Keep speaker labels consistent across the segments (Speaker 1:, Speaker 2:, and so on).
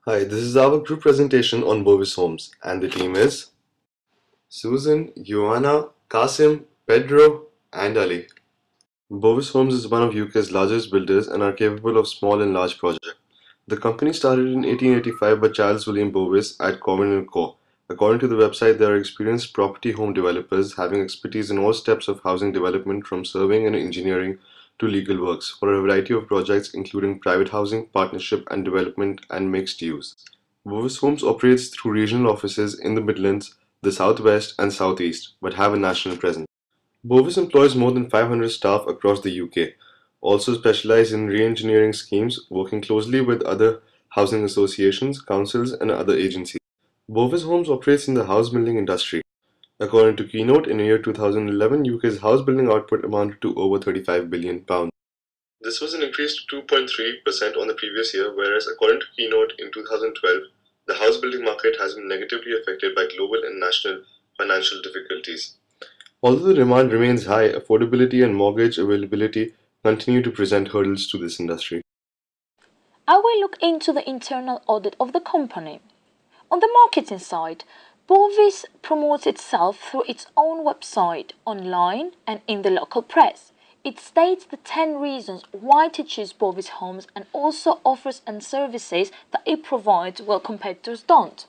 Speaker 1: Hi, this is our group presentation on Bovis Homes, and the team is Susan, Joanna, Kasim, Pedro, and Ali. Bovis Homes is one of UK's largest builders and are capable of small and large projects. The company started in 1885 by Charles William Bovis at Covenant Co. According to the website, they are experienced property home developers having expertise in all steps of housing development from surveying and engineering to legal works for a variety of projects including private housing, partnership and development and mixed use. Bovis Homes operates through regional offices in the Midlands, the Southwest and Southeast, but have a national presence. Bovis employs more than 500 staff across the UK, also specialize in re-engineering schemes, working closely with other housing associations, councils and other agencies. Bovis Homes operates in the house building industry. According to Keynote, in the year 2011, UK's house building output amounted to over £35 billion. This was an increase to 2.3% on the previous year, whereas according to Keynote in 2012, the house building market has been negatively affected by global and national financial difficulties. Although the demand remains high, affordability and mortgage availability continue to present hurdles to this industry.
Speaker 2: I will look into the internal audit of the company. On the marketing side, Bovis promotes itself through its own website, online, and in the local press. It states the 10 reasons why to choose Bovis Homes and also offers and services that it provides while competitors don't.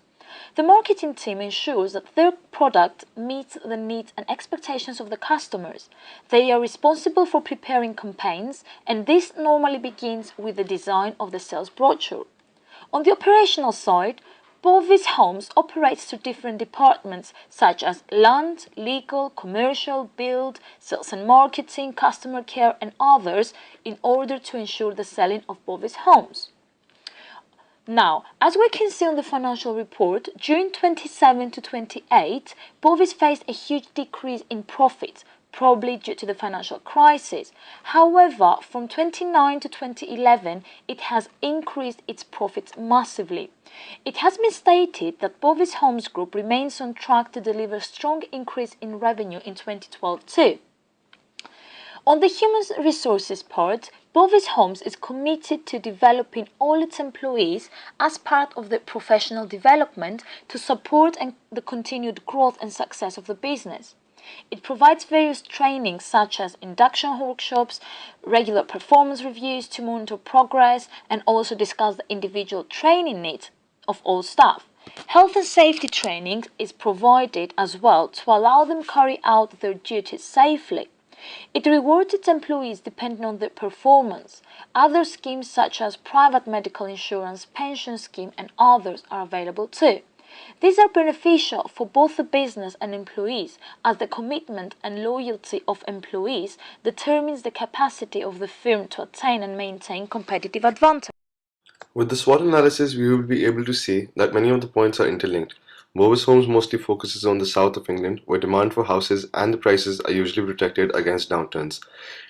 Speaker 2: The marketing team ensures that their product meets the needs and expectations of the customers. They are responsible for preparing campaigns, and this normally begins with the design of the sales brochure. On the operational side, Bovis Homes operates through different departments such as land, legal, commercial, build, sales and marketing, customer care and others in order to ensure the selling of Bovis Homes. Now, as we can see on the financial report, June 27 to 28, Bovis faced a huge decrease in profits, probably due to the financial crisis. However, from 29 to 2011, it has increased its profits massively. It has been stated that Bovis Homes Group remains on track to deliver strong increase in revenue in 2012 too. On the human resources part, Bovis Homes is committed to developing all its employees as part of the professional development to support the continued growth and success of the business. It provides various trainings such as induction workshops, regular performance reviews to monitor progress and also discuss the individual training needs of all staff. Health and safety training is provided as well to allow them carry out their duties safely. It rewards its employees depending on their performance. Other schemes such as private medical insurance, pension scheme and others are available too. These are beneficial for both the business and employees as the commitment and loyalty of employees determines the capacity of the firm to attain and maintain competitive advantage.
Speaker 1: With the SWOT analysis, we will be able to see that many of the points are interlinked. Bovis Homes mostly focuses on the south of England, where demand for houses and the prices are usually protected against downturns.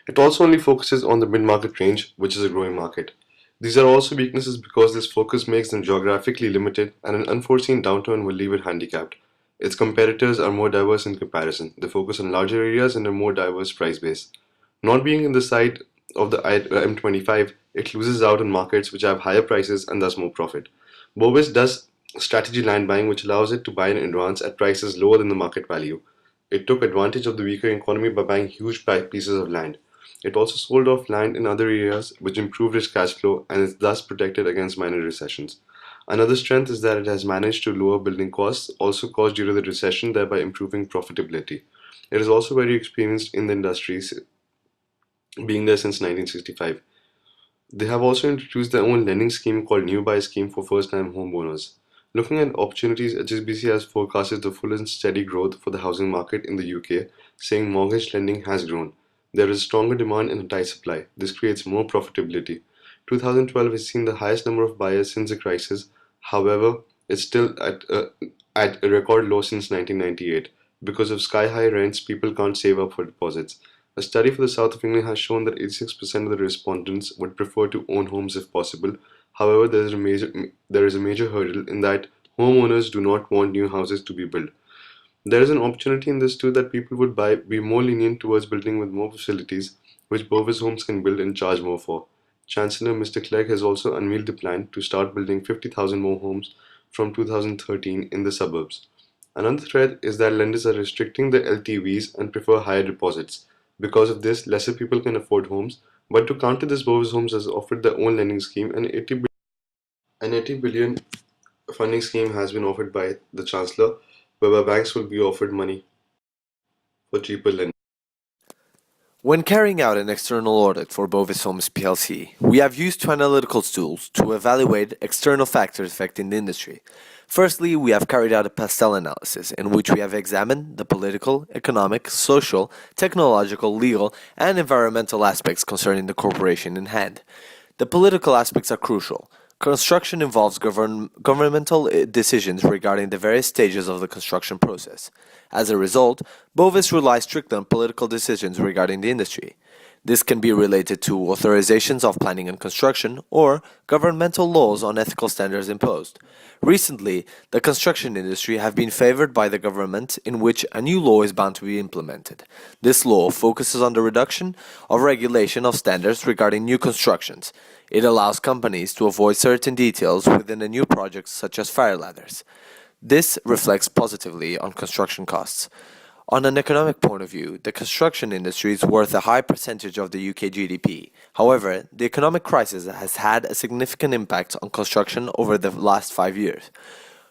Speaker 1: It also only focuses on the mid-market range, which is a growing market. These are also weaknesses because this focus makes them geographically limited and an unforeseen downturn will leave it handicapped. Its competitors are more diverse in comparison. They focus on larger areas and a more diverse price base. Not being in the side of the M25, it loses out on markets which have higher prices and thus more profit. Bovis does strategy land buying, which allows it to buy in advance at prices lower than the market value. It took advantage of the weaker economy by buying huge pieces of land. It also sold off land in other areas, which improved its cash flow and is thus protected against minor recessions. Another strength is that it has managed to lower building costs, also caused due to the recession, thereby improving profitability. It is also very experienced in the industries, being there since 1965. They have also introduced their own lending scheme called New Buy Scheme for first-time homeowners. Looking at opportunities, HSBC has forecasted the full and steady growth for the housing market in the UK, saying mortgage lending has grown. There is stronger demand and a tight supply. This creates more profitability. 2012 has seen the highest number of buyers since the crisis. However, it's still at a record low since 1998. Because of sky-high rents, people can't save up for deposits. A study for the south of England has shown that 86% of the respondents would prefer to own homes if possible. However, there is a major hurdle in that homeowners do not want new houses to be built. There is an opportunity in this too that people would be more lenient towards building with more facilities, which Bovis Homes can build and charge more for. Chancellor Mr. Clegg has also unveiled the plan to start building 50,000 more homes from 2013 in the suburbs. Another threat is that lenders are restricting the LTVs and prefer higher deposits. Because of this, lesser people can afford homes. But to counter this, Bovis Homes has offered their own lending scheme. An 80 billion funding scheme has been offered by the Chancellor, whereby banks will be offered money for cheaper lending.
Speaker 3: When carrying out an external audit for Bovis Homes PLC, we have used two analytical tools to evaluate external factors affecting the industry. Firstly, we have carried out a pastel analysis in which we have examined the political, economic, social, technological, legal, and environmental aspects concerning the corporation in hand. The political aspects are crucial. Construction involves governmental decisions regarding the various stages of the construction process. As a result, Bovis relies strictly on political decisions regarding the industry. This can be related to authorizations of planning and construction or governmental laws on ethical standards imposed. Recently, the construction industry have been favored by the government in which a new law is bound to be implemented. This law focuses on the reduction of regulation of standards regarding new constructions. It allows companies to avoid certain details within a new project such as fire ladders. This reflects positively on construction costs. On an economic point of view, the construction industry is worth a high percentage of the UK GDP. However, the economic crisis has had a significant impact on construction over the last 5 years.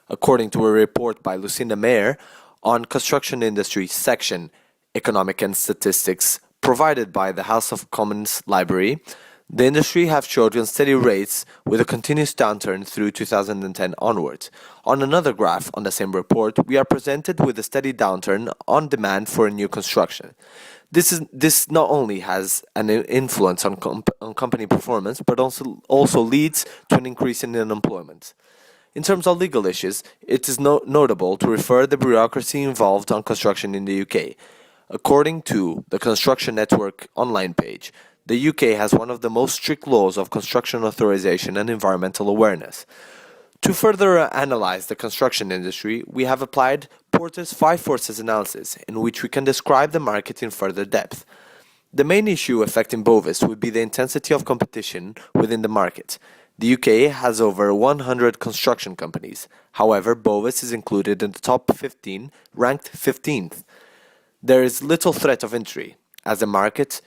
Speaker 3: According to a report by Lucinda Mayer on construction industry section Economic and Statistics provided by the House of Commons Library, the industry have showed steady rates with a continuous downturn through 2010 onwards. On another graph on the same report, we are presented with a steady downturn on demand for new construction. This not only has an influence on company performance, but also leads to an increase in unemployment. In terms of legal issues, it is notable to refer the bureaucracy involved on construction in the UK. According to the Construction Network online page, the UK has one of the most strict laws of construction authorization and environmental awareness. To further analyze the construction industry, we have applied Porter's 5 forces analysis, in which we can describe the market in further depth. The main issue affecting Bovis would be the intensity of competition within the market. The UK has over 100 construction companies. However, Bovis is included in the top 15, ranked 15th. There is little threat of entry, as the market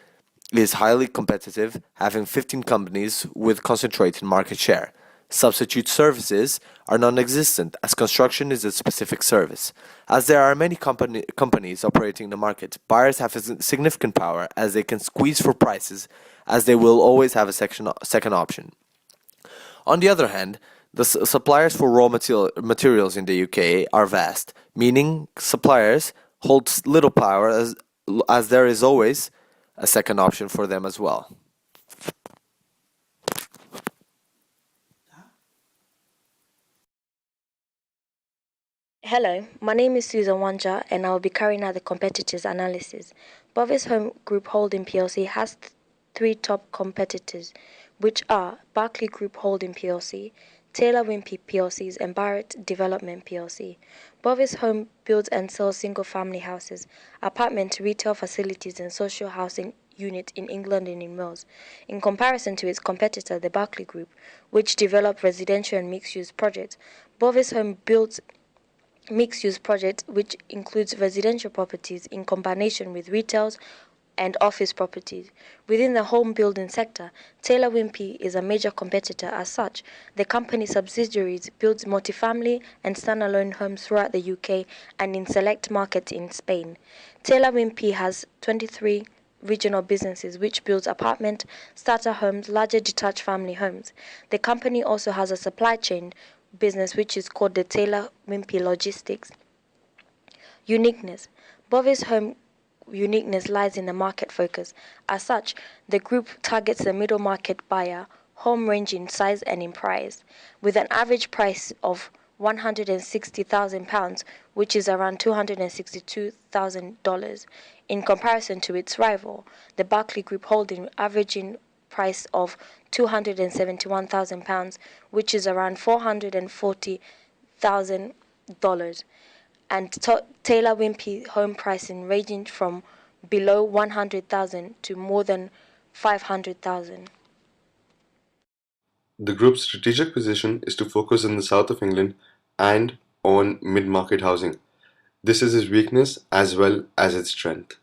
Speaker 3: is highly competitive, having 15 companies with concentrated market share. Substitute services are non-existent, as construction is a specific service. As there are many companies operating in the market, buyers have a significant power, as they can squeeze for prices, as they will always have a second option. On the other hand, the suppliers for raw materials in the UK are vast, meaning suppliers hold little power, as there is always a second option for them as well.
Speaker 4: Hello, my name is Susan Wanja and I will be carrying out the competitors analysis. Bovis Home Group Holding PLC has 3 top competitors, which are Barclay Group Holding PLC, Taylor Wimpey PLCs and Barrett Development PLC. Bovis Home builds and sells single-family houses, apartment, retail facilities and social housing units in England and in Wales. In comparison to its competitor, the Barclay Group, which develop residential and mixed-use projects, Bovis Home builds mixed-use projects which includes residential properties in combination with retails and office properties. Within the home building sector, Taylor Wimpey is a major competitor. As such, the company's subsidiaries builds multifamily and standalone homes throughout the UK and in select markets in Spain. Taylor Wimpey has 23 regional businesses which builds apartment, starter homes, larger detached family homes. The company also has a supply chain business which is called the Taylor Wimpey Logistics. Uniqueness. Bovis Home uniqueness lies in the market focus. As such, the group targets the middle market buyer, home range in size and in price, with an average price of £160,000, which is around $262,000, in comparison to its rival, the Barclay Group Holding, averaging price of £271,000, which is around $440,000, and Taylor Wimpey home pricing ranging from below $100,000 to more than $500,000.
Speaker 1: The group's strategic position is to focus in the south of England and on mid-market housing. This is its weakness as well as its strength.